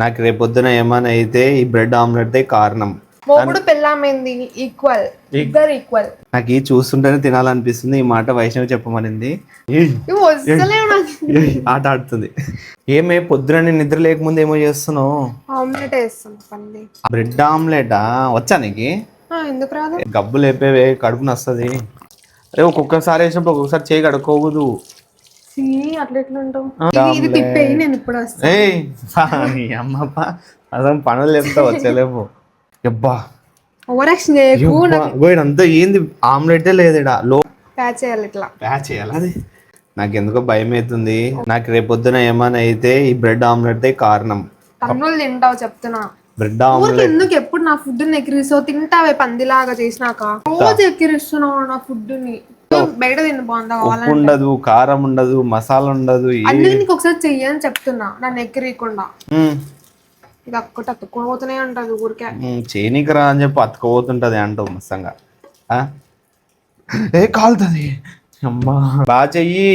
నాకు రేపొద్దున ఏమైనా అయితే ఈ బ్రెడ్ ఆమ్లెట్ దే కారణం. మొగుడు పెళ్ళామైంది ఈక్వల్, ఇద్దరు ఈక్వల్. నాకు ఈ చూస్తుంటేనే తినాలనిపిస్తుంది. ఈ మాట వైష్ణవి చెప్పమనింది. ఇవి వస్తలేవు నాకు. ఆట ఆడుతుంది. ఏమే పొద్దున నేను నిద్ర లేకముందు ఏమో చేస్తున్నావు? ఆమ్లెట్ వేస్తాను పంది. బ్రెడ్ ఆమ్లెటా? వచ్చా నీకు? ఎందుకు రాదు? గబ్బు లేపేవే, కడుపు నస్తుంది. అరే ఒక్కొక్కసారి వేసినప్పుడు ఒక్కొక్కసారి చేయి కడుక్కోకూడదు. అట్లా ఎట్లా ఉంటావు? ఇది తిప్పేయి, నేను ఇప్పుడు వస్తాను. ఏ అమ్మప్ప అసలు పనులు లేపుతా వచ్చలేవు. అబ్బా ఓవరాక్షన్ చేయకు. అంతా ఏంది? ఆమ్లెటే లేదేడా లో ప్యాచ్ చేయాలి, ఇట్లా ప్యాచ్ చేయాలి. అది నాకు ఎందుకో భయం అవుతుంది. నాకు రేపొద్దున ఏమైనా అయితే ఈ బ్రెడ్ ఆమ్లెట్ దే కారణం. పన్నులు తింటావు చెప్తున్నా. బ్రెడ్ ఊరికి ఆమ్లెట్ ఎందుకు ఎప్పుడు నా ఫుడ్ ఎక్కిరిస్తావు? తింటావే పందిలాగా చేసినాక రోజు ఎక్కిరిస్తున్నావు నా ఫుడ్ ని. బయట తిని బాగుందా? ఉప్పు ఉండదు, కారం ఉండదు, మసాలా ఉండదు. అందుకే నీకు ఒకసారి చెయ్యని చెప్తున్నా, నన్ను ఎక్కిరియకుండా. ఇది అక్కట అతుక్కుపోతూనే ఉంటది ఊరికే. చేయనీకి రా అని చెప్పి అతుకపోతుంటది అంటావు మస్తంగా. ఏ కాలుతుంది అమ్మా. బాగా చెయ్యి.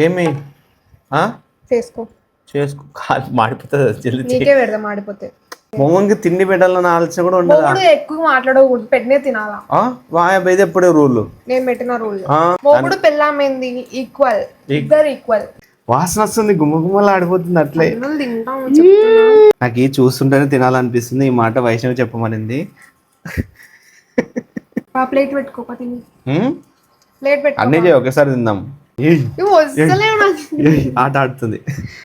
ఏమి చేసుకో చేసుకో. కాలు మాడిపోతుంది. నీకే పెడదా మాడిపోతే. మొమ్మకి తిండి పెట్టాలన్న ఆలోచన కూడా ఉండదు. ఎక్కువ మాట్లాడకూడదు, పెట్టినే తినాలా. వాయబైతే ఎప్పుడే రూల్. నేను పెట్టిన రూల్. మొగుడు పెళ్ళామైంది ఈక్వల్, ఇద్దరు ఈక్వల్. వాసన వస్తుంది, గుమ్మగుమ్మలు ఆడిపోతుంది అట్లే. తింటాము. నాకు ఈ చూస్తుంటేనే తినాలనిపిస్తుంది. ఈ మాట వైష్ణవి చెప్పమనింది. ప్లేట్ పెట్టుకోక తిని. ప్లేట్ పెట్టు. అన్నీ చేయి ఒకేసారి తిందాం. వస్తలేవు నాకు. ఆట ఆడుతుంది.